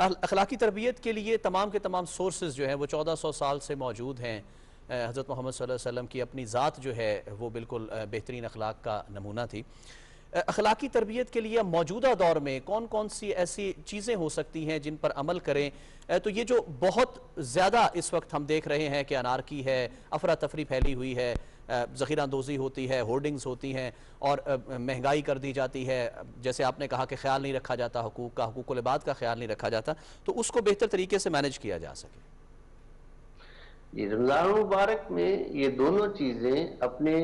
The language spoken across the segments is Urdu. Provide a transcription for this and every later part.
اخلاقی تربیت کے لیے تمام کے تمام سورسز جو ہیں وہ 1400 سال سے موجود ہیں. حضرت محمد صلی اللہ علیہ وسلم کی اپنی ذات جو ہے وہ بالکل بہترین اخلاق کا نمونہ تھی. اخلاقی تربیت کے لیے موجودہ دور میں کون کون سی ایسی چیزیں ہو سکتی ہیں جن پر عمل کریں؟ تو یہ جو بہت زیادہ اس وقت ہم دیکھ رہے ہیں کہ انارکی ہے، افراتفری پھیلی ہوئی ہے، ذخیرہ اندوزی ہوتی ہے، ہورڈنگز ہوتی ہیں اور مہنگائی کر دی جاتی ہے، جیسے آپ نے کہا کہ خیال نہیں رکھا جاتا حقوق کا، حقوق العباد کا خیال نہیں رکھا جاتا، تو اس کو بہتر طریقے سے مینج کیا جا سکے. رمضان مبارک میں یہ دونوں چیزیں اپنے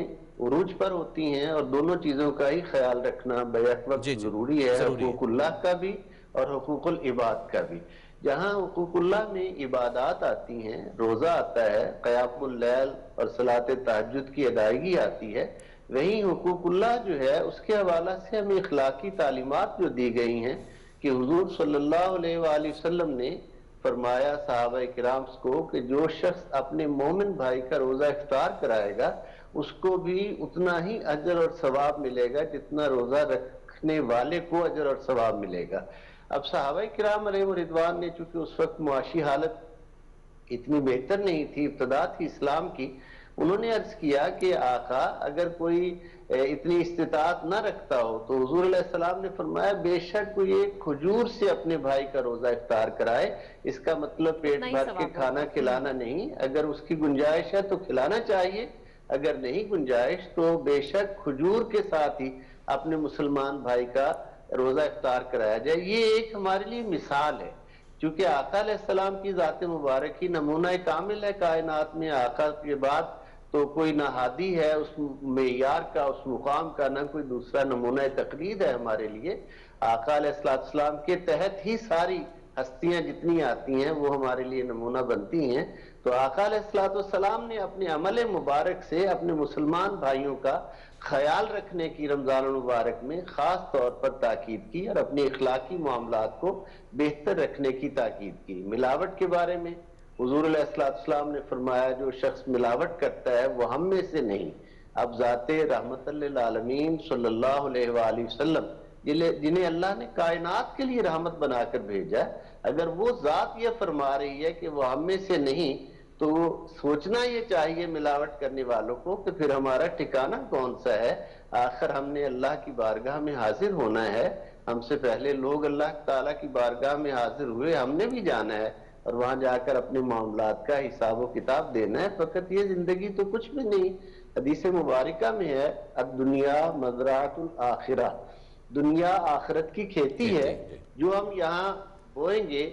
عروج پر ہوتی ہیں اور دونوں چیزوں کا ہی خیال رکھنا بیک وقت ضروری ہے، حقوق اللہ کا بھی اور حقوق العباد کا بھی. جہاں حقوق اللہ میں عبادات آتی ہیں، روزہ آتا ہے، قیام اللیل اور صلاۃ تہجد کی ادائیگی آتی ہے، وہیں حقوق اللہ جو ہے اس کے حوالہ سے ہمیں اخلاقی تعلیمات جو دی گئی ہیں کہ حضور صلی اللہ علیہ وآلہ وسلم نے فرمایا صحابہ کرام کو کہ جو شخص اپنے مومن بھائی کا روزہ افطار کرائے گا اس کو بھی اتنا ہی اجر اور ثواب ملے گا جتنا روزہ رکھنے والے کو اجر اور ثواب ملے گا. اب صحابہ کرام علیہ رضوان نے چونکہ اس وقت معاشی حالت اتنی بہتر نہیں تھی، ابتدا تھی اسلام کی، انہوں نے عرض کیا کہ آقا اگر کوئی اتنی استطاعت نہ رکھتا ہو تو حضور علیہ السلام نے فرمایا بے شک کوئی ایک کھجور سے اپنے بھائی کا روزہ افطار کرائے، اس کا مطلب پیٹ بھر کے کھانا کھلانا نہیں، اگر اس کی گنجائش ہے تو کھلانا چاہیے، اگر نہیں گنجائش تو بے شک کھجور کے ساتھ ہی اپنے مسلمان بھائی کا روزہ افطار کرایا جائے. یہ ایک ہمارے لیے مثال ہے، چونکہ آقا علیہ السلام کی ذات مبارک ہی نمونہ کامل ہے کائنات میں. آقا کے بعد تو کوئی نہ ہادی ہے اس معیار کا، اس مقام کا، نہ کوئی دوسرا نمونہ تقلید ہے ہمارے لیے. آقا علیہ السلام کے تحت ہی ساری ہستیاں جتنی آتی ہیں وہ ہمارے لیے نمونہ بنتی ہیں. تو آقا علیہ السلام نے اپنے عمل مبارک سے اپنے مسلمان بھائیوں کا خیال رکھنے کی رمضان المبارک میں خاص طور پر تاکید کی اور اپنے اخلاقی معاملات کو بہتر رکھنے کی تاکید کی. ملاوٹ کے بارے میں حضور علیہ السلام نے فرمایا جو شخص ملاوٹ کرتا ہے وہ ہم میں سے نہیں. اب ذات رحمت للعالمین صلی اللہ علیہ وآلہ وسلم جنہیں اللہ نے کائنات کے لیے رحمت بنا کر بھیجا، اگر وہ ذات یہ فرما رہی ہے کہ وہ ہم میں سے نہیں تو سوچنا یہ چاہیے ملاوٹ کرنے والوں کو کہ پھر ہمارا ٹھکانہ کون سا ہے. آخر ہم نے اللہ کی بارگاہ میں حاضر ہونا ہے، ہم سے پہلے لوگ اللہ تعالیٰ کی بارگاہ میں حاضر ہوئے، ہم نے بھی جانا ہے اور وہاں جا کر اپنے معاملات کا حساب و کتاب دینا ہے. فقط یہ زندگی تو کچھ بھی نہیں. حدیث مبارکہ میں ہے الدنیا مزرعۃ الآخرہ، دنیا آخرت کی کھیتی ہے، جو ہم یہاں بوئیں گے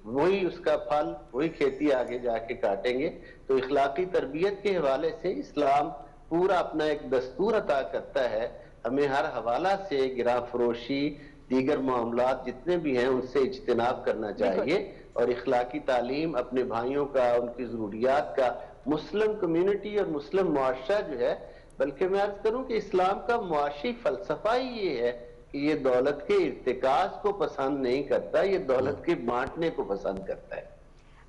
وہی اس کا پھل، وہی کھیتی آگے جا کے کاٹیں گے. تو اخلاقی تربیت کے حوالے سے اسلام پورا اپنا ایک دستور عطا کرتا ہے. ہمیں ہر حوالہ سے گراں فروشی، دیگر معاملات جتنے بھی ہیں ان سے اجتناب کرنا چاہیے اور اخلاقی تعلیم اپنے بھائیوں کا، ان کی ضروریات کا، مسلم کمیونٹی اور مسلم معاشرہ جو ہے، بلکہ میں عرض کروں کہ اسلام کا معاشی فلسفہ ہی یہ ہے کہ یہ دولت کے ارتکاز کو پسند نہیں کرتا، یہ دولت کے بانٹنے کو پسند کرتا ہے.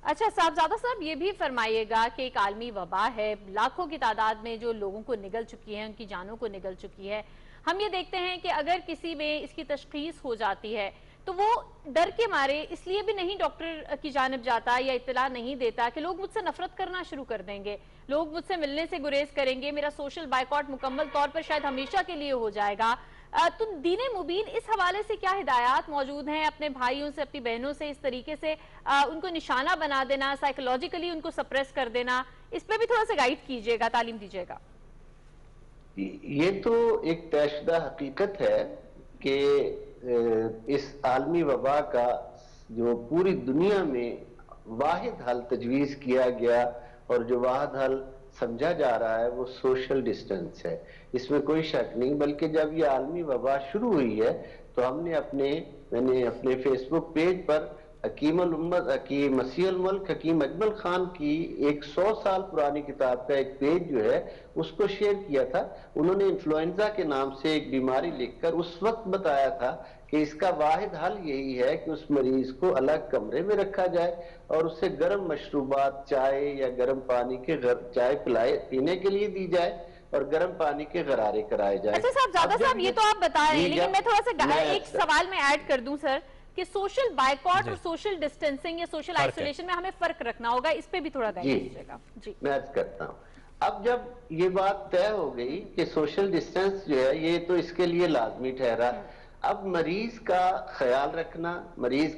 اچھا صاحبزادہ صاحب یہ بھی فرمائیے گا کہ ایک عالمی وبا ہے، لاکھوں کی تعداد میں جو لوگوں کو نگل چکی ہے، ان کی جانوں کو نگل چکی ہے. ہم یہ دیکھتے ہیں کہ اگر کسی میں اس کی تشخیص ہو جاتی ہے تو وہ ڈر کے مارے اس لیے بھی نہیں ڈاکٹر کی جانب جاتا یا اطلاع نہیں دیتا کہ لوگ مجھ سے نفرت کرنا شروع کر دیں گے، لوگ مجھ سے ملنے سے گریز کریں گے، میرا سوشل بائیکاٹ مکمل طور پر شاید ہمیشہ کے لیے ہو جائے گا. تو دین مبین اس حوالے سے کیا ہدایات موجود ہیں اپنے بھائیوں سے، اپنی بہنوں سے اس طریقے سے ان کو نشانہ بنا دینا، سائیکولوجیکلی ان کو سپریس کر دینا، اس پہ بھی تھوڑا سا گائیڈ کیجئے گا، تعلیم دیجئے گا. یہ تو ایک طے شدہ حقیقت ہے کہ اس عالمی وبا کا جو پوری دنیا میں واحد حل تجویز کیا گیا اور جو واحد حل سمجھا جا رہا ہے وہ سوشل ڈسٹنس ہے، اس میں کوئی شک نہیں. بلکہ جب یہ عالمی وبا شروع ہوئی ہے تو میں نے اپنے فیس بک پیج پر حکیم الامت، حکیم مسیح الملک حکیم اجمل خان کی 100 سال پرانی کتاب کا ایک پیج جو ہے اس کو شیئر کیا تھا. انہوں نے انفلوئنزا کے نام سے ایک بیماری لکھ کر اس وقت بتایا تھا کہ اس کا واحد حل یہی ہے کہ اس مریض کو الگ کمرے میں رکھا جائے اور اسے گرم مشروبات، چائے یا گرم پانی کے چائے پینے کے لیے دی جائے اور گرم پانی کے غرارے کرائے جائے. اچھا صاحب زیادہ صاحب یہ تو آپ بتا رہے ہیں لیکن میں تھوڑا سا ایک سوال میں ایڈ کر دوں سر کہ سوشل بائیکاٹ اور سوشل ڈسٹینسنگ یا سوشل آئسولیشن میں ہمیں فرق رکھنا ہوگا، اس پہ بھی تھوڑا گائیڈ کیجیے گا. جی میں عرض کرتا ہوں. اب جب یہ بات طے ہو گئی کہ سوشل ڈسٹینس جو ہے یہ تو اس کے لیے لازمی ٹھہرا، اب مریض کا خیال رکھنا، مریض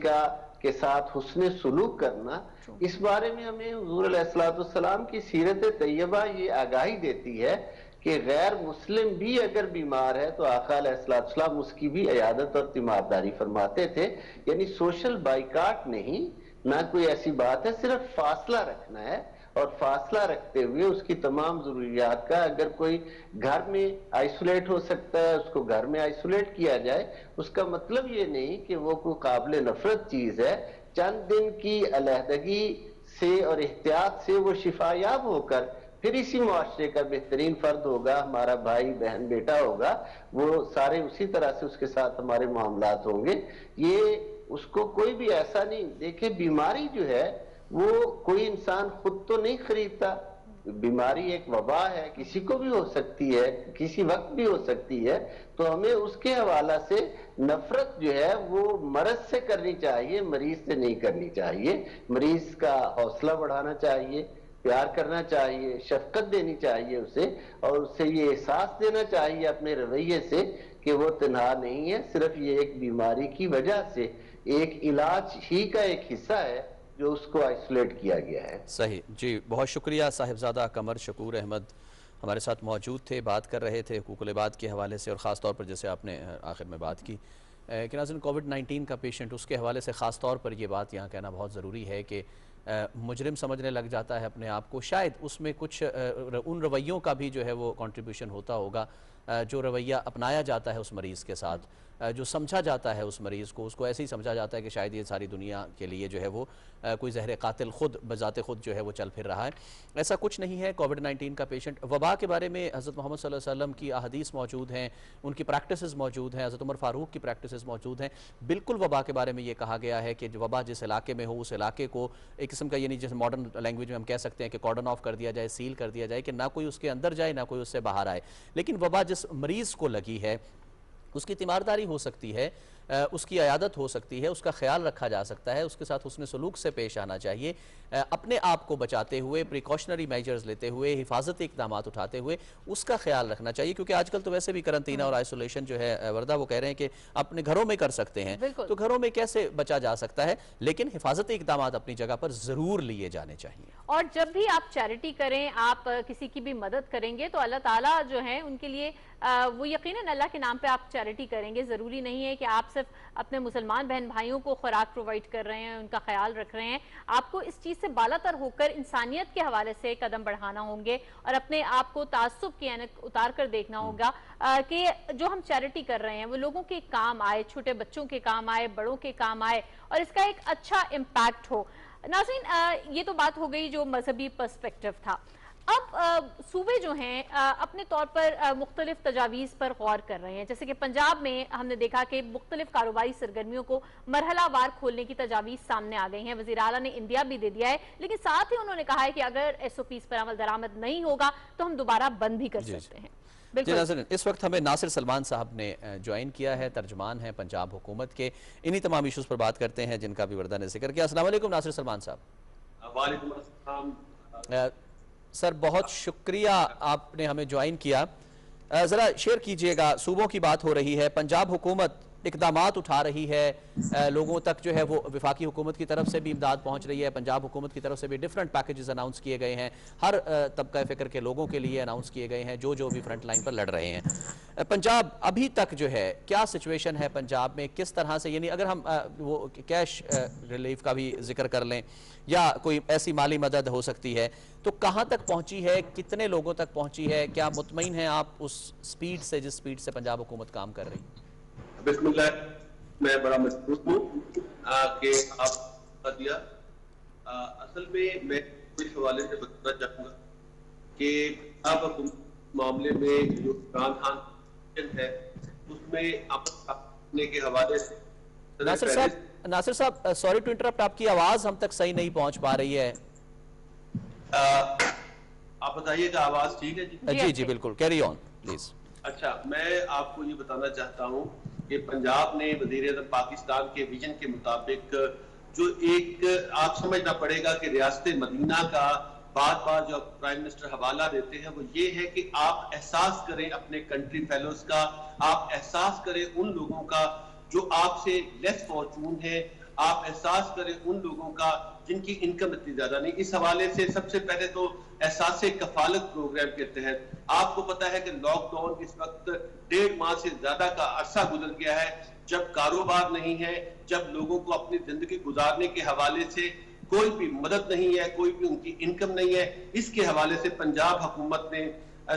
کے ساتھ حسن سلوک کرنا، اس بارے میں ہمیں حضور علیہ السلام کی سیرت طیبہ یہ آگاہی دیتی ہے کہ غیر مسلم بھی اگر بیمار ہے تو آقا علیہ السلام اس کی بھی عیادت اور تیمارداری فرماتے تھے. یعنی سوشل بائیکاٹ نہیں، نہ کوئی ایسی بات ہے، صرف فاصلہ رکھنا ہے، اور فاصلہ رکھتے ہوئے اس کی تمام ضروریات کا، اگر کوئی گھر میں آئسولیٹ ہو سکتا ہے اس کو گھر میں آئسولیٹ کیا جائے. اس کا مطلب یہ نہیں کہ وہ کوئی قابل نفرت چیز ہے. چند دن کی علیحدگی سے اور احتیاط سے وہ شفا یاب ہو کر پھر اسی معاشرے کا بہترین فرد ہوگا، ہمارا بھائی بہن بیٹا ہوگا، وہ سارے اسی طرح سے اس کے ساتھ ہمارے معاملات ہوں گے. یہ اس کو کوئی بھی ایسا نہیں. دیکھیں بیماری جو ہے وہ کوئی انسان خود تو نہیں خریدتا. بیماری ایک وبا ہے، کسی کو بھی ہو سکتی ہے، کسی وقت بھی ہو سکتی ہے. تو ہمیں اس کے حوالہ سے نفرت جو ہے وہ مرض سے کرنی چاہیے، مریض سے نہیں کرنی چاہیے. مریض کا حوصلہ بڑھانا چاہیے، پیار کرنا چاہیے، شفقت دینی چاہیے اسے، اور اسے یہ احساس دینا چاہیے اپنے رویے سے کہ وہ تنہا نہیں ہے، صرف یہ ایک بیماری کی وجہ سے ایک علاج ہی کا ایک حصہ ہے جو اس کو آئسولیٹ کیا گیا ہے. صحیح. جی بہت شکریہ. صاحبزادہ قمر شکور احمد ہمارے ساتھ موجود تھے، بات کر رہے تھے حقوق العباد کے حوالے سے، اور خاص طور پر جیسے آپ نے آخر میں بات کی کہ ناظرین کووڈ-19 کا پیشنٹ، اس کے حوالے سے خاص طور پر یہ بات یہاں کہنا بہت ضروری ہے کہ مجرم سمجھنے لگ جاتا ہے اپنے آپ کو. شاید اس میں کچھ ان رویوں کا بھی جو ہے وہ کنٹریبیوشن ہوتا ہوگا، جو رویہ اپنایا جاتا ہے اس مریض کے ساتھ، جو سمجھا جاتا ہے اس مریض کو، اس کو ایسے ہی سمجھا جاتا ہے کہ شاید یہ ساری دنیا کے لیے جو ہے وہ کوئی زہر قاتل خود بذات خود جو ہے وہ چل پھر رہا ہے. ایسا کچھ نہیں ہے. کووڈ-19 کا پیشنٹ، وبا کے بارے میں حضرت محمد صلی اللہ علیہ وسلم کی احادیث موجود ہیں، ان کی پریکٹسز موجود ہیں، حضرت عمر فاروق کی پریکٹسز موجود ہیں. بالکل وبا کے بارے میں یہ کہا گیا ہے کہ جو وبا جس علاقے میں ہو اس علاقے کو ایک قسم کا، یعنی جیسے ماڈرن لینگویج میں ہم کہہ سکتے ہیں کہ کارڈن آف کر دیا جائے، سیل کر دیا جائے کہ نہ کوئی اس کے اندر جائے نہ کوئی اس سے باہر آئے. لیکن وبا جس مریض کو لگی ہے اس کی تیمارداری ہو سکتی ہے، اس کی عیادت ہو سکتی ہے، اس کا خیال رکھا جا سکتا ہے، اس کے ساتھ حسن سلوک سے پیش آنا چاہیے، اپنے آپ کو بچاتے ہوئے، پریکاشنری میجرز لیتے ہوئے، حفاظتی اقدامات اٹھاتے ہوئے اس کا خیال رکھنا چاہیے. کیونکہ آج کل تو ویسے بھی کرنٹینہ اور آئسولیشن جو ہے وردہ وہ کہہ رہے ہیں کہ اپنے گھروں میں کر سکتے ہیں، تو گھروں میں کیسے بچا جا سکتا ہے، لیکن حفاظتی اقدامات اپنی جگہ پر ضرور لیے جانے چاہیے. اور جب بھی آپ چیریٹی کریں، آپ کسی کی بھی مدد کریں گے تو اللہ تعالیٰ جو ہے ان کے لیے وہ یقیناً اللہ کے نام پہ آپ چیریٹی کریں گے. ضروری نہیں ہے کہ آپ صرف اپنے مسلمان بہن بھائیوں کو خوراک پرووائڈ کر رہے ہیں، ان کا خیال رکھ رہے ہیں. آپ کو اس چیز سے بالا تر ہو کر انسانیت کے حوالے سے قدم بڑھانا ہوں گے، اور اپنے آپ کو تعصب کی عینک اتار کر دیکھنا ہوگا کہ جو ہم چیریٹی کر رہے ہیں وہ لوگوں کے کام آئے، چھوٹے بچوں کے کام آئے، بڑوں کے کام آئے، اور اس کا ایک اچھا امپیکٹ ہو. ناظرین یہ تو بات ہو گئی جو مذہبی پرسپیکٹو تھا. اب صوبے جو ہیں اپنے طور پر مختلف تجاویز پر غور کر رہے ہیں. جیسے کہ پنجاب میں ہم نے دیکھا کہ مختلف کاروباری سرگرمیوں کو مرحلہ وار کھولنے کی تجاویز سامنے آ گئی ہیں. وزیر اعلیٰ نے انڈیا بھی دے دیا ہے، لیکن ساتھ ہی انہوں نے کہا ہے کہ اگر ایس او پیز پر عمل درآمد نہیں ہوگا تو ہم دوبارہ بند بھی کر سکتے ہیں. جی ناظرین، اس وقت ہمیں ناصر سلمان صاحب نے جوائن کیا ہے، ترجمان ہیں پنجاب حکومت کے. انہی تمام ایشوز پر بات کرتے ہیں جن کا بھی وردہ نے ذکر کیا. السلام علیکم ناصر سلمان صاحب. وعلیکم السلام سر، بہت شکریہ آپ نے ہمیں جوائن کیا. ذرا شیئر کیجئے گا، صوبوں کی بات ہو رہی ہے، پنجاب حکومت اقدامات اٹھا رہی ہے، لوگوں تک جو ہے وہ وفاقی حکومت کی طرف سے بھی امداد پہنچ رہی ہے، پنجاب حکومت کی طرف سے بھی ڈیفرنٹ پیکیجز اناؤنس کیے گئے ہیں، ہر طبقہ فکر کے لوگوں کے لیے اناؤنس کیے گئے ہیں جو بھی فرنٹ لائن پر لڑ رہے ہیں. پنجاب ابھی تک جو ہے کیا سچویشن ہے پنجاب میں، کس طرح سے، یعنی اگر ہم وہ کیش ریلیف کا بھی ذکر کر لیں یا کوئی ایسی مالی مدد ہو سکتی ہے تو کہاں تک پہنچی ہے، کتنے لوگوں تک پہنچی ہے، کیا مطمئن ہیں آپ اس سپیڈ سے جس سپیڈ سے پنجاب حکومت کام کر رہی ہے؟ بسم اللہ. میں بڑا مشکور ہوں کہ آپ دیا. اصل میں اس حوالے سے بتانا چاہوں گا کہ اب معاملے میں جو عمران خان ہے اس میں اپنے کے حوالے سے ناصر صاحب سوری ٹو انٹرپٹ، آپ کی آواز ہم تک صحیح نہیں پہنچ پا رہی ہے. آپ بتائیے کہ آواز ٹھیک ہے؟ جی جی بالکل، کیری آن پلیز. اچھا، میں آپ کو یہ بتانا چاہتا ہوں کہ پنجاب نے وزیر اعظم پاکستان کے ویژن کے مطابق جو ایک آپ سمجھنا پڑے گا کہ ریاست مدینہ کا بار بار جو پرائم منسٹر حوالہ دیتے ہیں وہ یہ ہے کہ آپ احساس کریں اپنے کنٹری فیلوز کا، آپ احساس کریں ان لوگوں کا جو آپ سے لیس فارچون ہے، آپ احساس کریں ان لوگوں کا جن کی انکم اتنی زیادہ نہیں۔ اس حوالے سے سب سے پہلے تو احساس کفالت پروگرام کے تحت آپ کو پتا ہے کہ لاک ڈاؤن اس وقت 1.5 ماہ سے زیادہ کا عرصہ گزر گیا ہے، جب کاروبار نہیں ہے، جب لوگوں کو اپنی زندگی گزارنے کے حوالے سے کوئی بھی مدد نہیں ہے، کوئی بھی ان کی انکم نہیں ہے۔ اس کے حوالے سے پنجاب حکومت نے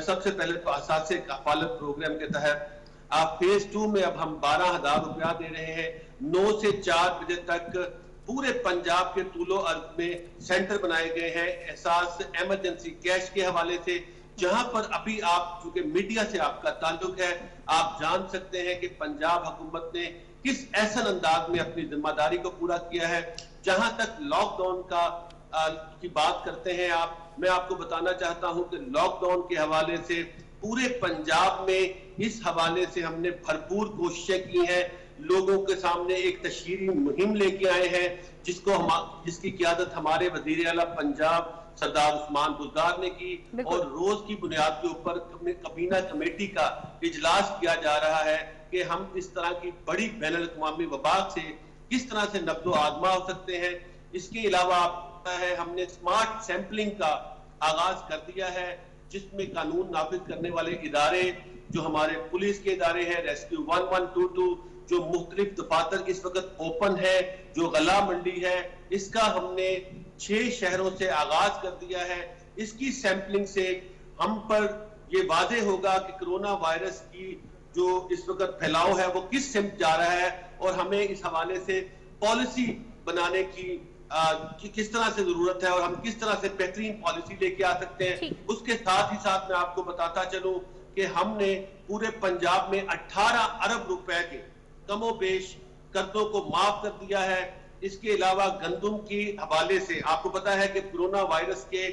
سب سے پہلے تو احساس کفالت پروگرام کے تحت آپ فیز 2 میں اب ہم 12,000 روپیہ دے رہے ہیں۔ 9 سے 4 بجے تک پورے پنجاب کے طول و عرض میں سینٹر بنائے گئے ہیں احساس ایمرجنسی کیش کے حوالے سے، جہاں پر ابھی آپ چونکہ میڈیا سے آپ کا تعلق ہے، آپ جان سکتے ہیں کہ پنجاب حکومت نے کس احسن انداز میں اپنی ذمہ داری کو پورا کیا ہے۔ جہاں تک لاک ڈاؤن کی بات کرتے ہیں میں آپ کو بتانا چاہتا ہوں کہ لاک ڈاؤن کے حوالے سے پورے پنجاب میں اس حوالے سے ہم نے بھرپور کوششیں کی ہیں، لوگوں کے سامنے ایک تشہیری مہم لے کے آئے ہیں جس کی قیادت ہمارے وزیر اعلیٰ پنجاب سردار عثمان بزدار نے کی، اور روز کی بنیاد کے اوپر کابینہ کمیٹی کا اجلاس کیا جا رہا ہے کہ ہم اس طرح کی بڑی بین الاقوامی وبا سے کس طرح سے نبض و آزما ہو سکتے ہیں۔ اس کے علاوہ ہم نے سمارٹ سیمپلنگ کا آغاز کر دیا ہے، جس میں قانون نافذ کرنے والے ادارے جو ہمارے پولیس کے ادارے ہیں، ریسکیو 1122 جو مختلف دفاتر اس وقت اوپن ہے، جو غلہ منڈی ہے، اس کا ہم نے 6 شہروں سے آغاز کر دیا ہے۔ اس کی سیمپلنگ سے ہم پر یہ واضح ہوگا کہ کرونا وائرس کی جو اس وقت پھیلاؤ ہے وہ کس سمت جا رہا ہے، اور ہمیں اس حوالے سے پالیسی بنانے کی کس طرح سے ضرورت ہے، اور ہم کس طرح سے بہترین پالیسی لے کے آ سکتے ہیں۔ اس کے ساتھ ہی ساتھ میں آپ کو بتاتا چلوں کہ ہم نے پورے پنجاب میں 18 ارب روپے کے کم و بیش قرضوں کو معاف کر دیا ہے۔ اس کے علاوہ گندم کی حوالے سے آپ کو پتا ہے کہ کرونا وائرس کے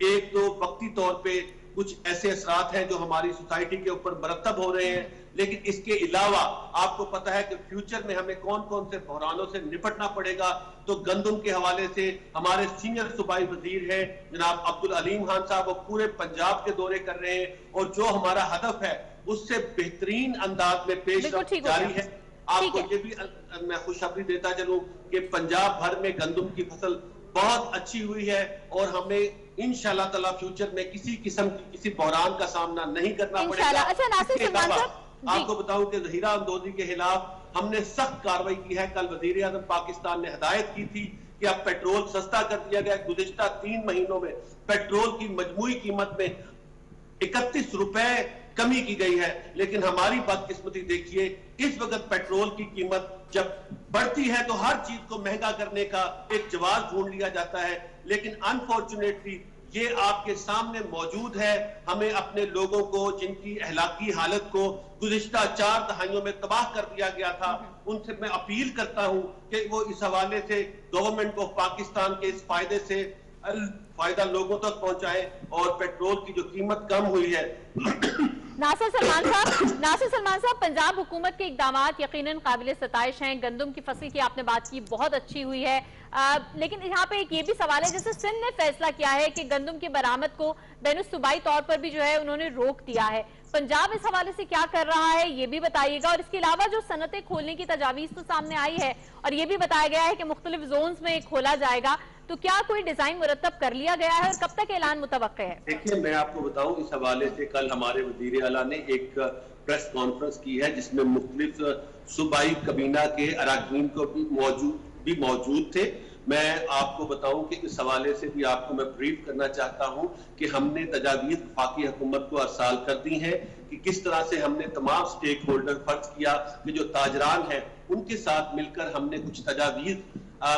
ایک دو وقتی طور پہ کچھ ایسے اثرات ہیں جو ہماری سوسائٹی کے اوپر مرتب ہو رہے ہیں، لیکن اس کے علاوہ آپ کو پتا ہے کہ فیوچر میں ہمیں کون کون سے بحرانوں سے نپٹنا پڑے گا۔ تو گندم کے حوالے سے ہمارے سینئر صوبائی وزیر ہیں جناب عبدالعلیم خان صاحب، وہ پورے پنجاب کے دورے کر رہے ہیں، اور جو ہمارا ہدف ہے اس سے بہترین انداز میں پیش رفت جاری ہے۔ آپ کو یہ بھی میں خوشخبری دیتا چلوں کہ پنجاب بھر میں گندم کی فصل بہت اچھی ہوئی ہے، اور ہمیں انشاءاللہ تعالی فیوچر میں کسی قسم کی کسی بحران کا سامنا نہیں کرنا پڑے گا۔ اچھا ناصر سلمان صاحب، آپ کو بتاؤں کہ ظہیرہ اندوزی کے خلاف ہم نے سخت کارروائی کی ہے۔ کل وزیر اعظم پاکستان نے ہدایت کی تھی کہ اب پیٹرول سستا کر دیا گیا۔ گزشتہ 3 مہینوں میں پیٹرول کی مجموعی قیمت میں 31 روپے کمی کی گئی ہے، لیکن ہماری بدقسمتی دیکھیے اس وقت پیٹرول کی قیمت جب بڑھتی ہے تو ہر چیز کو مہنگا کرنے کا ایک جواز ڈھونڈ لیا جاتا ہے، لیکن انفارچونیٹلی یہ آپ کے سامنے موجود ہے۔ ہمیں اپنے لوگوں کو جن کی اخلاقی حالت کو گزشتہ 4 دہائیوں میں تباہ کر دیا گیا تھا، ان سے میں اپیل کرتا ہوں کہ وہ اس حوالے سے گورنمنٹ آف پاکستان کے اس فائدے سے فائدہ لوگوں تک پہنچائے، اور پیٹرول کی جو قیمت کم ہوئی ہے۔ ناصر سلمان صاحب، پنجاب حکومت کے اقدامات یقیناً قابل ستائش ہیں۔ گندم کی فصل کی آپ نے بات کی، بہت اچھی ہوئی ہے، لیکن یہاں پہ ایک یہ بھی سوال ہے، جیسے سندھ نے فیصلہ کیا ہے کہ گندم کی برآمد کو بین الصوبائی طور پر بھی جو ہے انہوں نے روک دیا ہے، پنجاب اس حوالے سے کیا کر رہا ہے یہ بھی بتائیے گا۔ اور اس کے علاوہ جو صنعتیں کھولنے کی تجاویز تو سامنے آئی ہے، اور یہ بھی بتایا گیا ہے کہ مختلف زونز میں کھولا جائے گا، تو کیا کوئی ڈیزائن مرتب کر لیا گیا ہے، اور کب تک اعلان متوقع ہے؟ دیکھیں، میں آپ کو بتاؤں اس حوالے سے کل ہمارے وزیر اعلیٰ نے ایک پریس کانفرنس کی ہے جس میں مختلف صوبائی کابینہ کے اراکین کو بھی موجود تھے۔ میں آپ کو بتاؤں کہ اس حوالے سے بھی آپ کو میں بریف کرنا چاہتا ہوں کہ ہم نے تجاویز وفاقی حکومت کو ارسال کر دی ہیں کہ کس طرح سے ہم نے تمام سٹیک ہولڈر فرض کیا کہ جو تاجران ہیں ان کے ساتھ مل کر ہم نے کچھ تجاویز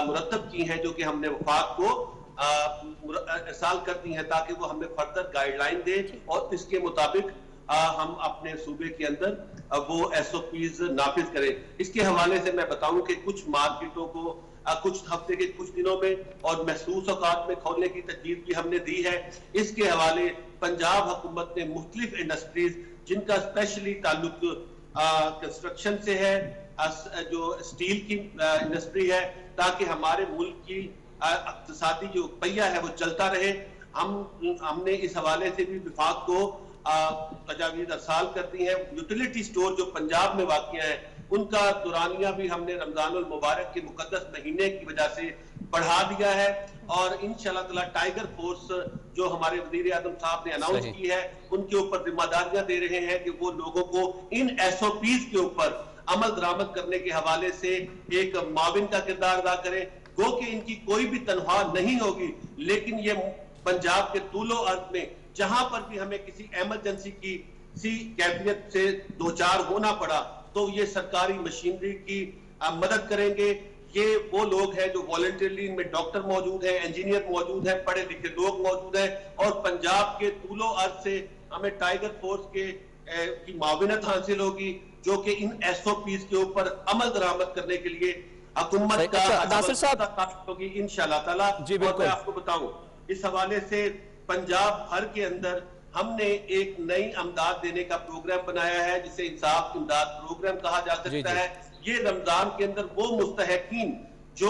مرتب کی ہیں جو کہ ہم نے وفاق کو ارسال کر دی ہیں تاکہ وہ ہمیں فردر گائیڈ لائن دے، اور اس کے مطابق ہم اپنے صوبے کے اندر وہ SOPs نافذ کریں۔ اس کے حوالے سے میں بتاؤں کہ کچھ مارکیٹوں کو کچھ ہفتے کے کچھ دنوں میں اور محسوس اوقات میں کھولنے کی تجویز بھی ہم نے دی ہے۔ اس کے حوالے پنجاب حکومت نے مختلف انڈسٹریز جن کا اسپیشلی تعلق کنسٹرکشن سے ہے, جو اسٹیل کی انڈسٹری ہے, تاکہ ہمارے ملک کی اقتصادی جو پہیہ ہے وہ چلتا رہے. ہم نے اس حوالے سے بھی وفاق کو تجاویز ارسال کر دی ہیں. یوٹیلیٹی سٹور جو پنجاب میں واقع ہیں ان کا دورانیہ بھی ہم نے رمضان المبارک کے مقدس مہینے کی وجہ سے بڑھا دیا ہے, اور انشاءاللہ تعالی ٹائیگر فورس جو ہمارے وزیر اعظم صاحب نے اناؤنس کی ہے ان کے اوپر ذمہ داریاں دے رہے ہیں کہ وہ لوگوں کو ان SOPs کے اوپر عمل درآمد کرنے کے حوالے سے ایک معاون کا کردار ادا کریں. گو کہ ان کی کوئی بھی تنخواہ نہیں ہوگی, لیکن یہ پنجاب کے طول و عرض میں جہاں پر بھی ہمیں کسی ایمرجنسی کی کیفیت سے دوچار ہونا پڑا تو یہ سرکاری مشینری کی مدد کریں گے. یہ وہ لوگ ہیں جو والنٹیرلی, ان میں ڈاکٹر موجود ہیں, انجینئر موجود ہیں, پڑھے لکھے لوگ موجود ہیں, اور پنجاب کے طول و عرض سے ہمیں ٹائیگر فورس کی معاونت حاصل ہوگی جو کہ ان SOPs کے اوپر عمل درآمد کرنے کے لیے حکومت کا ناصر صاحب ہوگی انشاءاللہ تعالیٰ. اور میں آپ کو بتاؤں اس حوالے سے پنجاب بھر کے اندر ہم نے ایک نئی امداد دینے کا پروگرام بنایا ہے جسے انصاف امداد پروگرام کہا جا سکتا ہے. یہ رمضان کے اندر وہ مستحقین جو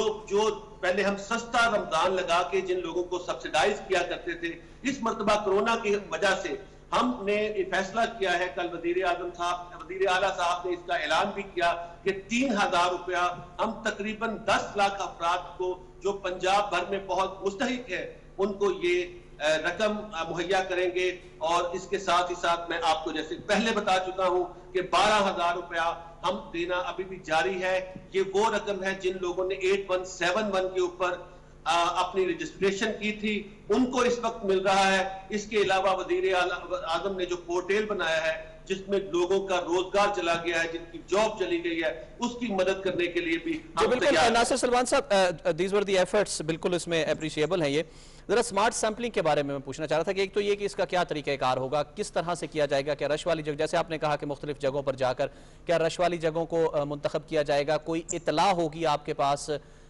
پہلے ہم سستا رمضان لگا کے جن لوگوں کو سبسیڈائز کیا کرتے تھے, اس مرتبہ کرونا کی وجہ سے ہم نے فیصلہ کیا ہے, کل وزیر اعلیٰ صاحب نے اس کا اعلان بھی کیا کہ 3000 روپیہ ہم تقریباً 10 لاکھ افراد کو جو پنجاب بھر میں بہت مستحق ہے ان کو یہ رقم مہیا کریں گے. اور اس کے ساتھ ہی ساتھ میں آپ کو جیسے پہلے بتا چکا ہوں کہ 12000 روپیہ ہم دینا ابھی بھی جاری ہے. یہ وہ رقم ہے جن لوگوں نے 8171 کے اوپر اپنی رجسٹریشن کی تھی ان کو اس وقت مل رہا ہے. اس کے علاوہ وزیر اعظم نے جو پورٹل بنایا ہے جس میں لوگوں کا روزگار چلا گیا ہے, جن کی جاب چلی گئی ہے, اس کی مدد کرنے کے لیے بھی بالکل. ناصر سلمان صاحب, دیز ور دی ایفرٹس, بالکل اس میں اپریشیبل ہیں. یہ ذرا سمارٹ سیمپلنگ کے بارے میں پوچھنا چاہ رہا تھا کہ ایک تو یہ کہ اس کا کیا طریقہ کار ہوگا, کس طرح سے کیا جائے گا, کیا رش والی جگہ, جیسے آپ نے کہا کہ مختلف جگہوں پر جا کر کیا رش والی جگہوں کو منتخب کیا جائے گا, کوئی اطلاع ہوگی آپ کے پاس,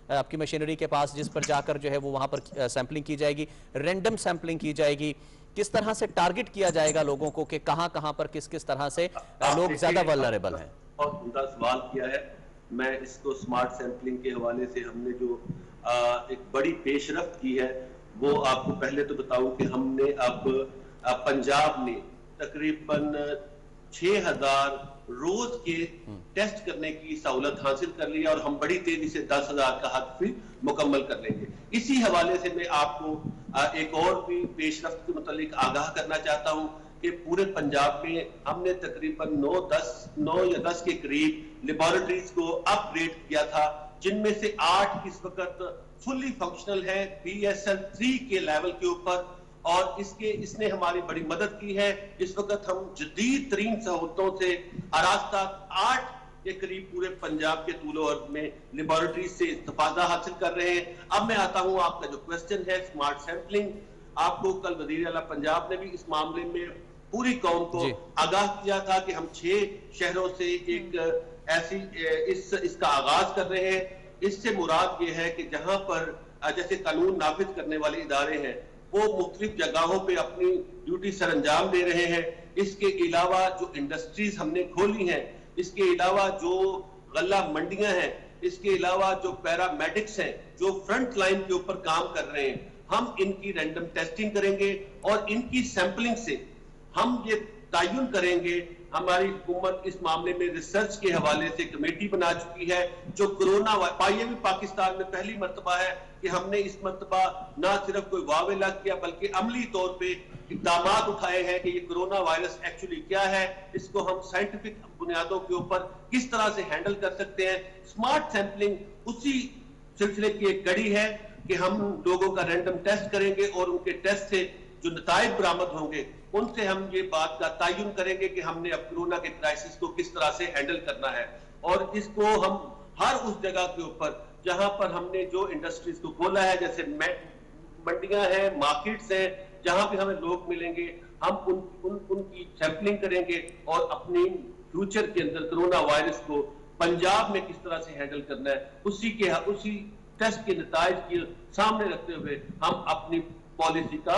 آپ کی مشینری کے پاس, جس پر جا کر جو ہے وہ وہاں پر سیمپلنگ کی جائے گی, رینڈم سیمپلنگ کی جائے گی, کس طرح سے ٹارگٹ کیا جائے گا لوگوں کو کہ کہاں کہاں پر کس طرح سے لوگ زیادہ ولنریبل ہیں؟ بہت عمدہ سوال کیا ہے. میں اس کو سمارٹ سیمپلنگ کے حوالے سے ہم نے جو ایک بڑی پیش رفت کی ہے وہ آپ کو پہلے تو بتاؤں کہ ہم نے اب پنجاب نے تقریباً 6000 روز کے ٹیسٹ کرنے کی سہولت حاصل کر لی ہے, اور ہم بڑی تیزی سے 10,000 کا حد بھی مکمل کر لیں گے. اسی حوالے سے میں آپ کو ایک اور بھی پیش رفت کے متعلق آگاہ کرنا چاہتا ہوں کہ پورے پنجاب میں ہم نے تقریباً 9 یا 10 کے قریب لیبارٹریز کو اپ گریڈ کیا تھا, جن میں سے 8 اس وقت فلی فنکشنل ہے BSL 3 کے لیول کے اوپر, اور اس نے ہماری بڑی مدد کی ہے. اس وقت ہم جدید ترین سہولتوں سے آراستہ 8 کے قریب پورے پنجاب کے طول و عرض میں لیبارٹریز سے استفادہ حاصل کر رہے ہیں. اب میں آتا ہوں آپ کا جو کوسچن ہے سمارٹ سیمپلنگ, آپ کو کل وزیر اعلیٰ پنجاب نے بھی اس معاملے میں پوری قوم کو آگاہ کیا تھا کہ ہم 6 شہروں سے ایک ایسی اس کا آغاز کر رہے ہیں. اس سے مراد یہ ہے کہ جہاں پر جیسے قانون نافذ کرنے والے ادارے ہیں وہ مختلف جگہوں پہ اپنی ڈیوٹی سر انجام دے رہے ہیں. اس کے علاوہ جو انڈسٹریز ہم نے کھولی ہیں, اس کے علاوہ جو غلہ منڈیاں ہیں, اس کے علاوہ جو پیرامیڈکس ہیں جو فرنٹ لائن کے اوپر کام کر رہے ہیں, ہم ان کی رینڈم ٹیسٹنگ کریں گے اور ان کی سیمپلنگ سے ہم یہ تعین کریں گے. ہماری حکومت اس معاملے میں ریسرچ کے حوالے سے کمیٹی بنا چکی ہے جو کرونا یہ بھی پاکستان میں پہلی مرتبہ ہے کہ ہم نے اس مرتبہ نہ صرف کوئی واویلا کیا بلکہ عملی طور پہ اقدامات اٹھائے ہیں کہ یہ کرونا وائرس ایکچولی کیا ہے, اس کو ہم سائنٹیفک بنیادوں کے اوپر کس طرح سے ہینڈل کر سکتے ہیں. سمارٹ سیمپلنگ اسی سلسلے کی ایک کڑی ہے کہ ہم لوگوں کا رینڈم ٹیسٹ کریں گے اور ان کے ٹیسٹ سے جو نتائج برآمد ہوں گے ان سے ہم یہ بات کا تعین کریں گے کہ ہم نے اب کرونا کے کرائسس کو کس طرح سے ہینڈل کرنا ہے. اور اس کو ہم ہر اس جگہ کے اوپر جہاں پر ہم نے جو انڈسٹریز کو کھولا ہے, جیسے منڈیاں ہیں, مارکیٹس ہیں, جہاں پہ ہمیں لوگ ملیں گے, ہم ان کی سیمپلنگ کریں گے اور اپنی فیوچر کے اندر کرونا وائرس کو پنجاب میں کس طرح سے ہینڈل کرنا ہے اسی ٹیسٹ کے نتائج کے سامنے رکھتے ہوئے ہم اپنی پالیسی کا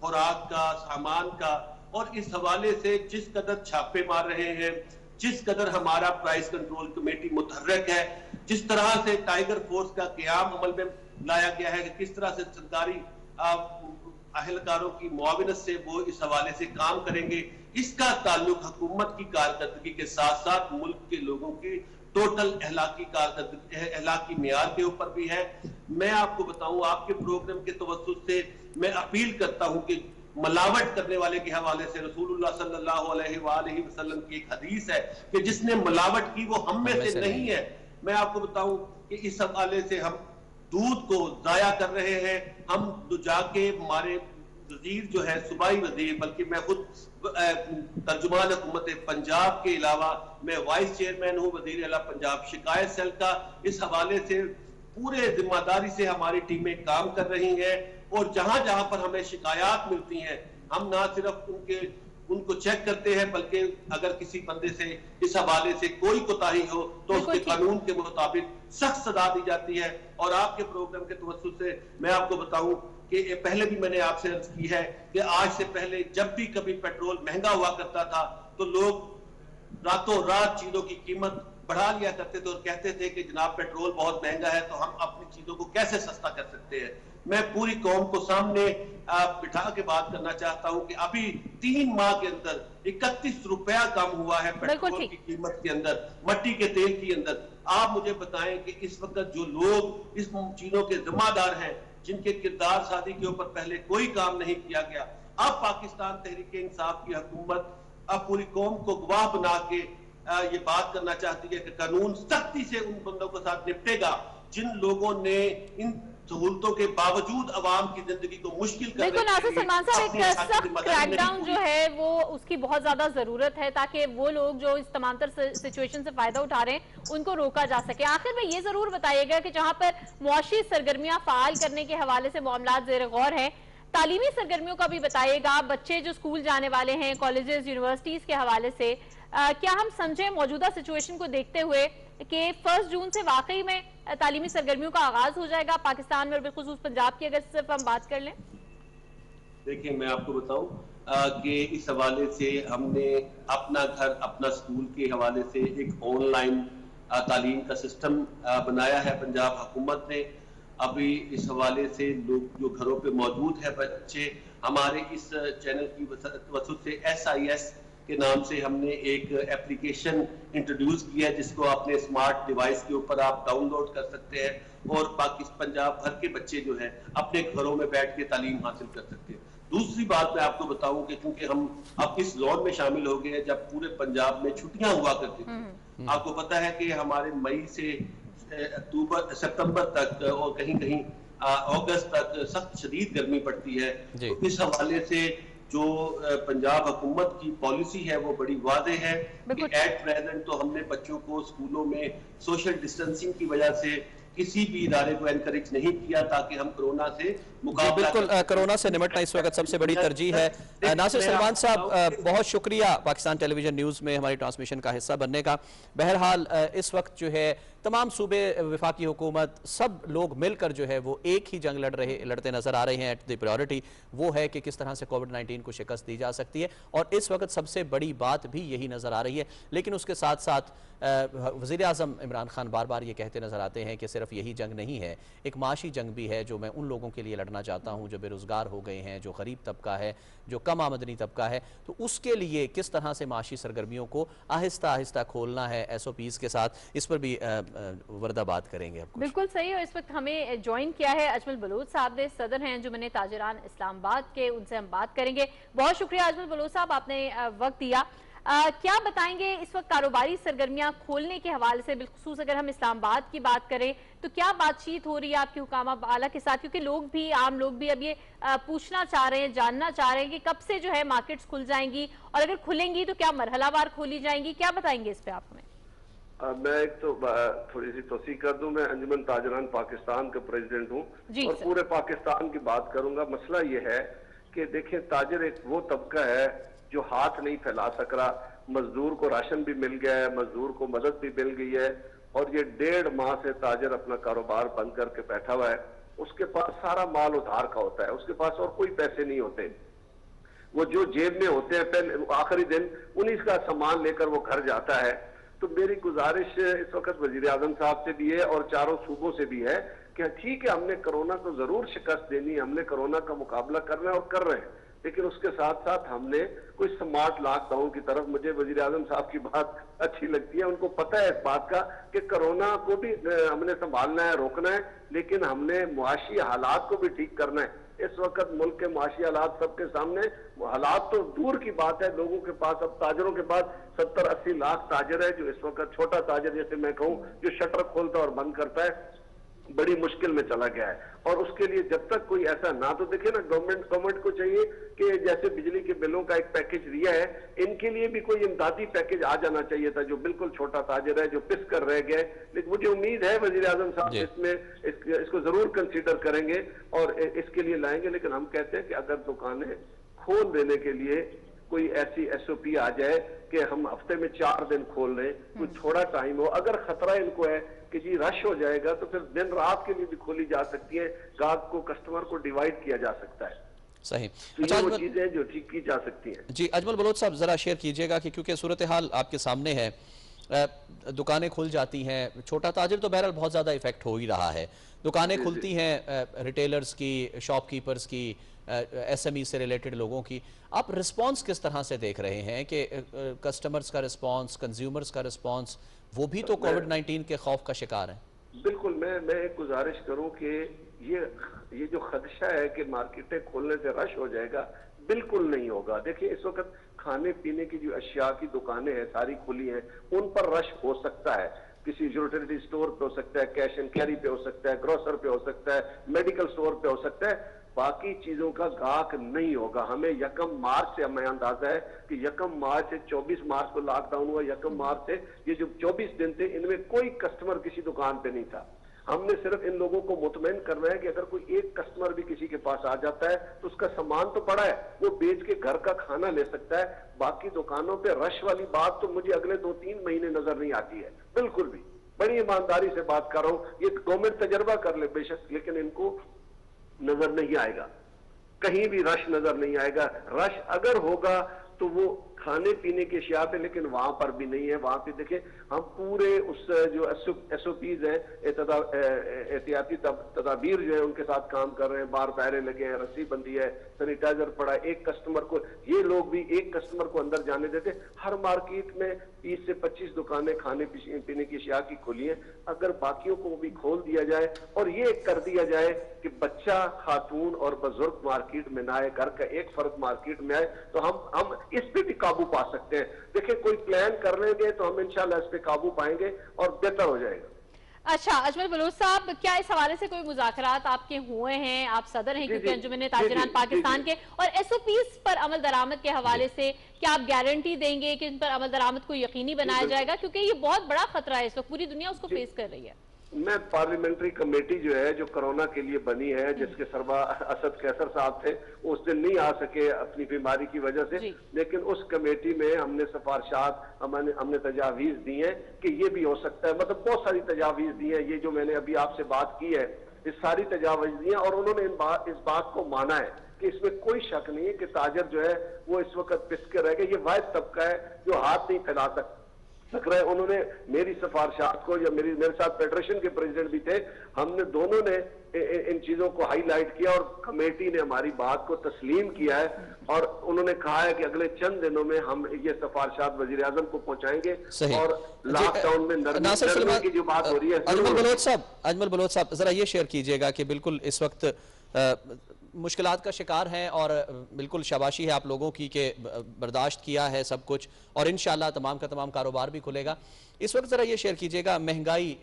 خوراک کا, سامان کا, اور اس حوالے سے جس قدر چھاپے مار رہے ہیں, جس قدر ہمارا پرائس کنٹرول کمیٹی متحرک ہے, جس طرح سے ٹائیگر فورس کا قیام عمل میں لایا گیا ہے, کہ کس طرح سے سرکاری اہلکاروں کی معاونت سے وہ اس حوالے سے کام کریں گے, اس کا تعلق حکومت کی کارکردگی کے ساتھ ساتھ ملک کے لوگوں کی ٹوٹل اخلاقی معیار کے اوپر بھی ہے. میں آپ کو بتاؤں, آپ کے پروگرام کے توسط سے میں اپیل کرتا ہوں کہ ملاوٹ کرنے والے کے حوالے سے رسول اللہ صلی اللہ علیہ وآلہ وسلم کی ایک حدیث ہے کہ جس نے ملاوٹ کی وہ ہم میں سے نہیں ہے. میں آپ کو بتاؤں کہ اس حوالے سے ہم دودھ کو ضائع کر رہے ہیں. ہم جا کے ہمارے وزیر جو ہے, صوبائی وزیر, بلکہ میں خود ترجمان حکومت پنجاب کے علاوہ میں وائس چیئرمین ہوں وزیر اعلیٰ پنجاب شکایت سیل کا, اس حوالے سے پورے ذمہ داری سے ہماری ٹیمیں کام کر رہی ہیں, اور جہاں جہاں پر ہمیں شکایات ملتی ہیں ہم نہ صرف ان کو چیک کرتے ہیں, بلکہ اگر کسی بندے سے اس حوالے سے کوئی کوتاہی ہو تو اس کے قانون کے مطابق سخت سزا دی جاتی ہے. اور آپ کے پروگرام کے توسط سے میں آپ کو بتاؤں کہ پہلے بھی میں نے آپ سے عرض کی ہے کہ آج سے پہلے جب بھی کبھی پیٹرول مہنگا ہوا کرتا تھا تو لوگ راتوں رات چیزوں کی قیمت بڑھا لیا کرتے تھے اور کہتے تھے کہ جناب پیٹرول بہت مہنگا ہے تو ہم اپنی چیزوں کو کیسے سستا کر سکتے ہیں. میں پوری قوم کو سامنے بٹھا کے بات کرنا چاہتا ہوں کہ ابھی 3 ماہ کے اندر 31 روپیہ کم ہوا ہے پیٹرول کی قیمت کے اندر, مٹی کے تیل کی اندر. آپ مجھے بتائیں کہ اس وقت جو لوگ اس چیزوں کے ذمہ دار ہیں, جن کے کردار سازی کے اوپر پہلے کوئی کام نہیں کیا گیا, اب پاکستان تحریک انصاف کی حکومت اب پوری قوم کو گواہ بنا کے یہ بات کرنا چاہتی ہے کہ قانون سختی سے ان بندوں کے ساتھ نپٹے گا جن لوگوں نے ان سہولتوں کے باوجود عوام کی زندگی کو مشکل کر بالکل. ناصر سلمان صاحب, ایک سخت کریک ڈاؤن جو ہے وہ اس کی بہت زیادہ ضرورت ہے تاکہ وہ لوگ جو اس تمام تر سچویشن سے فائدہ اٹھا رہے ہیں ان کو روکا جا سکے. آخر میں یہ ضرور بتائیے گا کہ جہاں پر معاشی سرگرمیاں فعال کرنے کے حوالے سے معاملات زیر غور ہیں, تعلیمی سرگرمیوں کا بھی بتائیے گا. بچے جو اسکول جانے والے ہیں کالجز یونیورسٹیز کے حوالے سے کیا ہم سمجھیں موجودہ سچویشن کو دیکھتے ہوئے کہ 1 جون سے واقعی میں تعلیمی سرگرمیوں کا آغاز ہو جائے گا پاکستان میں اور بالخصوص پنجاب کی اگر صرف ہم بات کر لیں؟ دیکھیں, میں آپ کو بتاؤں کہ اس حوالے سے ہم نے اپنا گھر اپنا اسکول کے حوالے سے ایک آن لائن تعلیم کا سسٹم بنایا ہے پنجاب حکومت نے. ابھی اس حوالے سے لوگ جو گھروں پہ موجود ہے بچے, ہمارے اس چینل کی وسط سے SIS کے نام سے ہم نے ایک اپلیکیشن انٹروڈیوس کیا ہے جس کو اپنے اسمارٹ ڈیوائس کے اوپر آپ ڈاؤن لوڈ کر سکتے ہیں اور پنجاب بھر کے بچے جو ہیں اپنے گھروں میں بیٹھ کے تعلیم حاصل کر سکتے ہیں. دوسری بات میں آپ کو بتاؤں کہ چونکہ ہم اب اس زون میں شامل ہو گئے ہیں جب پورے پنجاب میں چھٹیاں ہوا کرتی تھی, آپ کو پتا ہے کہ ہمارے مئی سے ستمبر تک اور کہیں کہیں اگست تک سخت شدید گرمی پڑتی ہے. تو اس حوالے سے جو پنجاب حکومت کی پالیسی ہے وہ بڑی واضح ہے کہ ایٹ پریزنٹ تو ہم نے بچوں کو اسکولوں میں سوشل ڈسٹنسنگ کی وجہ سے کسی بھی ادارے کو انکریج نہیں کیا تاکہ ہم کرونا سے مقابلہ بالکل کرونا سے نمٹنا اس وقت سب سے بڑی ترجیح ہے. ناصر سلمان صاحب, بہت شکریہ پاکستان ٹیلی ویژن نیوز میں ہماری ٹرانسمیشن کا حصہ بننے کا. بہرحال اس وقت جو ہے تمام صوبے, وفاقی حکومت, سب لوگ مل کر جو ہے وہ ایک ہی جنگ لڑتے نظر آ رہے ہیں. دی پریورٹی وہ ہے کہ کس طرح سے کووڈ-19 کو شکست دی جا سکتی ہے, اور اس وقت سب سے بڑی بات بھی یہی نظر آ رہی ہے. لیکن اس کے ساتھ ساتھ وزیر اعظم عمران خان بار بار یہ کہتے نظر آتے ہیں کہ صرف یہی جنگ نہیں ہے, ایک معاشی جنگ بھی ہے جو میں ان لوگوں کے لیے لڑنا چاہتا ہوں جو بے روزگار ہو گئے ہیں, جو غریب طبقہ ہے, جو کم آمدنی طبقہ ہے. تو اس کے لیے کس طرح سے معاشی سرگرمیوں کو آہستہ آہستہ کھولنا ہے SOPs کے ساتھ, اس پر بھی وردہ بات کریں گے. بالکل صحیح. اور اس وقت ہمیں جوائن کیا ہے اجمل بلوچ صاحب نے, صدر ہیں انجمن تاجران اسلام آباد کے, ان سے ہم بات کریں گے. بہت شکریہ اجمل بلوچ صاحب, آپ نے وقت دیا. کیا بتائیں گے اس وقت کاروباری سرگرمیاں کھولنے کے حوالے سے, بالخصوص اگر ہم اسلام آباد کی بات کریں تو کیا بات چیت ہو رہی ہے آپ کے حکامہ اعلیٰ کے ساتھ, کیونکہ لوگ بھی, عام لوگ بھی اب یہ پوچھنا چاہ رہے ہیں, جاننا چاہ رہے ہیں کہ کب سے جو ہے مارکیٹس کھل جائیں گی, اور اگر کھلیں گی تو کیا مرحلہ وار کھولی جائیں گی, کیا بتائیں گے اس پہ آپ ہمیں؟ میں ایک تو تھوڑی سی توثیق کر دوں, میں انجمن تاجران پاکستان کا پریزیڈنٹ ہوں اور پورے پاکستان کی بات کروں گا. مسئلہ یہ ہے کہ دیکھیں تاجر ایک وہ طبقہ ہے جو ہاتھ نہیں پھیلا سک رہا. مزدور کو راشن بھی مل گیا ہے, مزدور کو مدد بھی مل گئی ہے, اور یہ 1.5 ماہ سے تاجر اپنا کاروبار بند کر کے بیٹھا ہوا ہے. اس کے پاس سارا مال ادھار کا ہوتا ہے, اس کے پاس اور کوئی پیسے نہیں ہوتے, وہ جو جیب میں ہوتے ہیں پہلے آخری دن انہی کا سامان لے کر وہ گھر جاتا ہے. تو میری گزارش اس وقت وزیر اعظم صاحب سے بھی ہے اور چاروں صوبوں سے بھی ہے کہ ٹھیک ہے ہم نے کرونا کو ضرور شکست دینی ہے, ہم نے کرونا کا مقابلہ کرنا ہے اور کر رہے ہیں, لیکن اس کے ساتھ ساتھ ہم نے کوئی سمارٹ لاک ڈاؤن کی طرف, مجھے وزیر اعظم صاحب کی بات اچھی لگتی ہے, ان کو پتہ ہے اس بات کا کہ کرونا کو بھی ہم نے سنبھالنا ہے, روکنا ہے, لیکن ہم نے معاشی حالات کو بھی ٹھیک کرنا ہے. اس وقت ملک کے معاشی حالات سب کے سامنے, حالات تو دور کی بات ہے, لوگوں کے پاس اب تاجروں کے پاس 70-80 لاکھ تاجر ہے جو اس وقت چھوٹا تاجر جیسے میں کہوں جو شٹر کھولتا اور بند کرتا ہے بڑی مشکل میں چلا گیا ہے. اور اس کے لیے جب تک کوئی ایسا نہ, تو دیکھیں نا گورنمنٹ کو چاہیے کہ جیسے بجلی کے بلوں کا ایک پیکج دیا ہے, ان کے لیے بھی کوئی امدادی پیکج آ جانا چاہیے تھا جو بالکل چھوٹا تاجر ہے جو پس کر رہ گئے. لیکن مجھے امید ہے وزیر اعظم صاحب اس میں اس کو ضرور کنسیڈر کریں گے اور اس کے لیے لائیں گے. لیکن ہم کہتے ہیں کہ اگر دکانیں کھول دینے کے لیے کوئی ایسی ایس او پی آ جائے کہ ہم ہفتے میں 4 دن کھول رہے, کوئی تھوڑا ٹائم ہو, اگر خطرہ ان کو ہے کہ جی رش ہو جائے گا تو پھر دن رات کے لیے بھی کھولی جا سکتی ہے, گاہک کو کسٹمر کو ڈیوائیڈ کیا جا سکتا ہے. صحیح, تو یہ وہ چیزیں جو ٹھیک کی جا سکتی ہیں. جی اجمل بلوچ صاحب ذرا شیئر کیجئے گا کہ کیونکہ صورتحال آپ کے سامنے ہے, دکانیں کھل جاتی ہیں, چھوٹا تاجر تو بہرحال بہت زیادہ ایفیکٹ ہو ہی رہا ہے, دکانیں کھلتی ہیں ریٹیلرز کی, شاپ کیپرز کی, ایس ایم ای سے ریلیٹڈ لوگوں کی, آپ رسپانس کس طرح سے دیکھ رہے ہیں کہ کسٹمرز کا رسپانس, کنزیومرز کا رسپانس, وہ بھی تو کووڈ 19 کے خوف کا شکار ہیں؟ بالکل, میں ایک گزارش کروں کہ یہ جو خدشہ ہے کہ مارکیٹیں کھولنے سے رش ہو جائے گا, بالکل نہیں ہوگا. دیکھیں اس وقت کھانے پینے کی جو اشیاء کی دکانیں ہیں ساری کھلی ہیں, ان پر رش ہو سکتا ہے, کسی یوٹیلیٹی سٹور پہ ہو سکتا ہے, کیش اینڈ کیری پہ ہو سکتا ہے, گروسر پہ ہو سکتا ہے, میڈیکل سٹور پہ ہو سکتا ہے, باقی چیزوں کا گاہک نہیں ہوگا. ہمیں 1 مارچ سے ہمیں اندازہ ہے کہ 1 مارچ سے 24 مارچ کو لاک ڈاؤن ہوا, 1 مارچ سے یہ جو 24 دن تھے ان میں کوئی کسٹمر کسی دکان پہ نہیں تھا. ہم نے صرف ان لوگوں کو مطمئن کرنا ہے کہ اگر کوئی ایک کسٹمر بھی کسی کے پاس آ جاتا ہے تو اس کا سامان تو پڑا ہے, وہ بیچ کے گھر کا کھانا لے سکتا ہے. باقی دکانوں پہ رش والی بات تو مجھے اگلے 2-3 مہینے نظر نہیں آتی ہے, بالکل بھی. بڑی ایمانداری سے بات کر رہا ہوں, یہ گورنمنٹ تجربہ کر لے بے شک, لیکن ان کو نظر نہیں آئے گا, کہیں بھی رش نظر نہیں آئے گا. رش اگر ہوگا تو وہ کھانے پینے کی اشیاء پہ, لیکن وہاں پر بھی نہیں ہے. وہاں پہ دیکھیں ہم پورے اس جو ایس او پیز ہیں, احتیاطی تدابیر جو ہے ان کے ساتھ کام کر رہے ہیں. بار دائرے لگے ہیں, رسی بندی ہے, سینیٹائزر پڑا ہے, ایک کسٹمر کو, یہ لوگ بھی ایک کسٹمر کو اندر جانے دیتے. ہر مارکیٹ میں 20 سے 25 دکانیں کھانے پینے کی اشیاء کی کھلی ہیں. اگر باقیوں کو بھی کھول دیا جائے اور یہ کر دیا جائے کہ بچہ, خاتون اور بزرگ مارکیٹ میں نہ آئے, گھر کا ایک فرد مارکیٹ میں آئے, تو ہم اس پہ بھی قابو پا سکتے ہیں. دیکھیں کوئی پلان کر لیں گے تو ہم انشاءاللہ اس پہ قابو پائیں گے اور بہتر ہو جائے گا. اچھا اجمل بلوچ صاحب, کیا اس حوالے سے کوئی مذاکرات آپ کے ہوئے ہیں؟ آپ صدر ہیں کیونکہ انجمن تاجران پاکستان کے, اور ایس او پیز پر عمل درآمد کے حوالے سے کیا آپ گارنٹی دیں گے کہ ان پر عمل درآمد کو یقینی بنایا جائے گا, کیونکہ یہ بہت بڑا خطرہ ہے اس وقت, پوری دنیا اس کو فیس کر رہی ہے. میں پارلیمنٹری کمیٹی جو ہے جو کرونا کے لیے بنی ہے, جس کے سربراہ اسد قیصر صاحب تھے, اس دن نہیں آ سکے اپنی بیماری کی وجہ سے, لیکن اس کمیٹی میں ہم نے سفارشات, ہم نے تجاویز دی ہیں کہ یہ بھی ہو سکتا ہے. مطلب بہت ساری تجاویز دی ہیں, یہ جو میں نے ابھی آپ سے بات کی ہے یہ ساری تجاویز دی ہیں, اور انہوں نے اس بات کو مانا ہے کہ اس میں کوئی شک نہیں ہے کہ تاجر جو ہے وہ اس وقت پس کے رہ گئے. یہ واحد طبقہ ہے جو ہاتھ نہیں پھیلا سک رہا ہے. انہوں نے میری سفارشات کو, یا میرے ساتھ فیڈریشن کے پریزیڈنٹ بھی تھے, ہم نے دونوں نے ان چیزوں کو ہائی لائٹ کیا اور کمیٹی نے ہماری بات کو تسلیم کیا ہے, اور انہوں نے کہا ہے کہ اگلے چند دنوں میں ہم یہ سفارشات وزیر اعظم کو پہنچائیں گے. اور لاک ڈاؤن میں نرمی کی جو بات ہو رہی ہے. اجمل بلوچ صاحب ذرا یہ شیئر کیجئے گا کہ بالکل اس وقت مشکلات کا شکار ہیں, اور بالکل شاباشی ہے آپ لوگوں کی کہ برداشت کیا ہے سب کچھ, اور انشاءاللہ تمام کا تمام کاروبار بھی کھلے گا. اس وقت ذرا یہ شیئر کیجئے گا, مہنگائی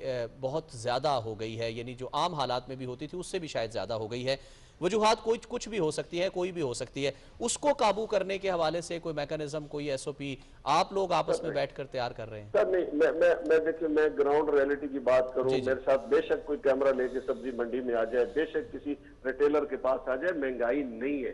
بہت زیادہ ہو گئی ہے, یعنی جو عام حالات میں بھی ہوتی تھی اس سے بھی شاید زیادہ ہو گئی ہے. وجوہات کچھ بھی ہو سکتی ہے, کوئی بھی ہو سکتی ہے, اس کو قابو کرنے کے حوالے سے کوئی میکانزم, کوئی ایس او پی آپ لوگ آپس میں بیٹھ کر تیار کر رہے ہیں؟ سر نہیں, میں دیکھیں, میں گراؤنڈ ریئلٹی کی بات کروں, میرے ساتھ بے شک کوئی کیمرہ لے کے سبزی منڈی میں آ جائے, بے شک کسی ریٹیلر کے پاس آ جائے, مہنگائی نہیں ہے,